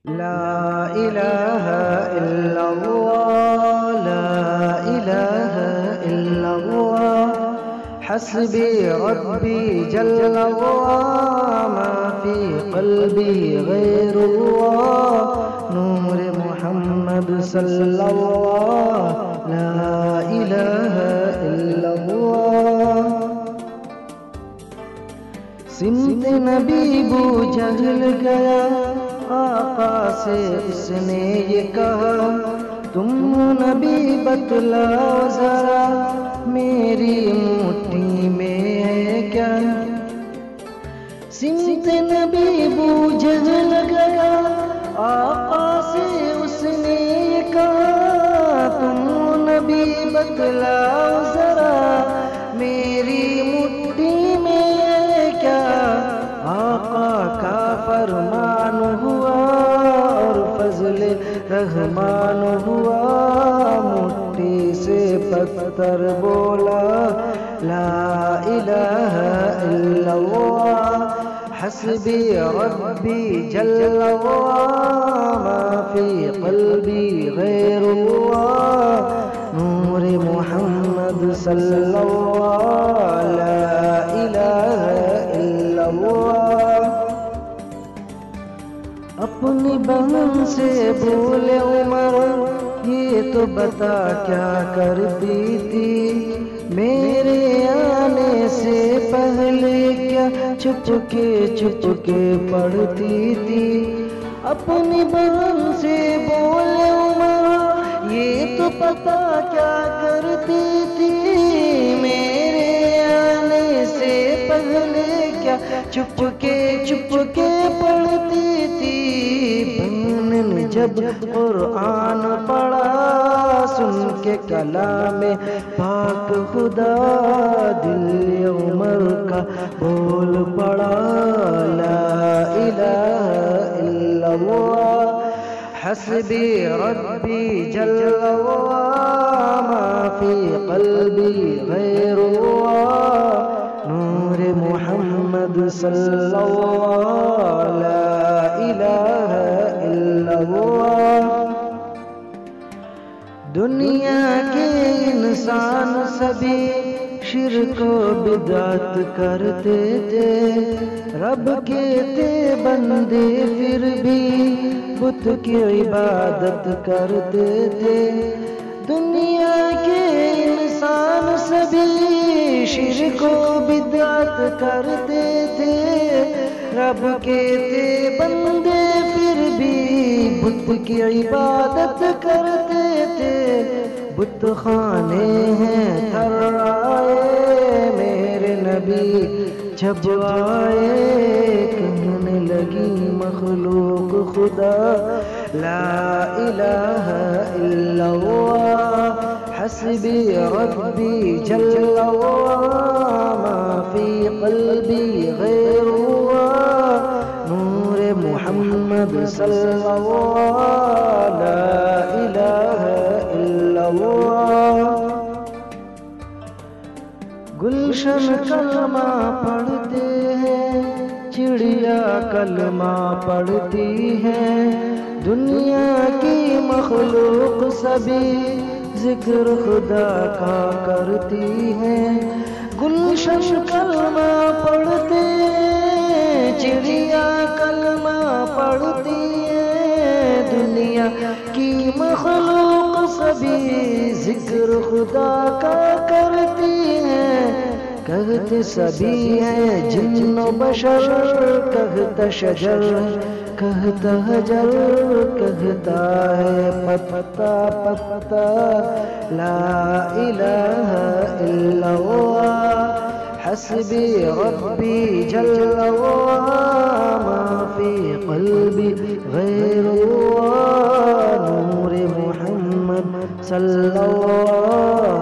لا إله إلا الله لا إله إلا الله حسبي ربي جل الله ما في قلبي غير الله نور محمد صلى الله لا إله إلا الله سمت نبی بو جہل گیا آقا سے اس نے یہ کہا تم نبی بتلاؤ ذرا میری مٹھی میں ہے کیا سمت نبی بو جہل گیا آقا سے اس نے یہ کہا تم نبی بتلاؤ ذرا میری مٹھی میں آقا کا فرمان ہوا اور فضل رحمان ہوا مٹھی سے پتھر بولا لا الہ الا اللہ حسبی ربی جل اللہ ما فی قلبی غیر اللہ نور محمد صلی اللہ لا الہ الا اللہ اپنی بہن سے بولے عمر یہ تو بتا کیا کرتی تھی میرے آنے سے پہلے کیا چھپ کے پڑھتی تھی اپنی بہن سے بولے عمر یہ تو پتا کیا کرتی تھی میرے آنے سے پہلے کیا چھپ کے پڑھتی تھی بہن نے جب قرآن پڑھا سن کے کلام پاک خدا دل عمر کا بول پڑا لا الہ الا اللہ حسبی ربی جل اللہ ما فی قلبی غیر اللہ نور محمد صلی اللہ لا الہ الا اللہ دنیا کے انسان سبھی شرک و بدعت کرتے تھے رب کے تھے بندے پھر بھی بت کی عبادت کرتے تھے دنیا کے انسان سبھی شرک و بدعت کرتے تھے رب کے تھے بندے پھر بھی بت کی عبادت کرتے تھے بت خانے ہیں تھر آئے میرے نبی جب آئے کہنے لگی مخلوق خدا لا الہ الا اللہ حسبی ربی جل اللہ ما فی قلبی غیر اللہ نور محمد صلی اللہ لا الہ الا اللہ گلشن کلمہ پڑھتے ہیں چڑیا کلمہ پڑھتی ہیں دنیا کی مخلوق سبھی ذکر خدا کا کرتی ہیں گلشن کلمہ پڑھتے ہیں چڑیا کلمہ پڑھتی ہیں دنیا کی مخلوق سبھی ذکر خدا کا کرتی ہیں کہتے سبھی ہیں جن و بشر کہتا شجر کہتا حجر کہتا ہے پتا لا الہ الا اللہ حسبی ربی جل اللہ ما فی قلبی غیر اللہ نور محمد صلی اللہ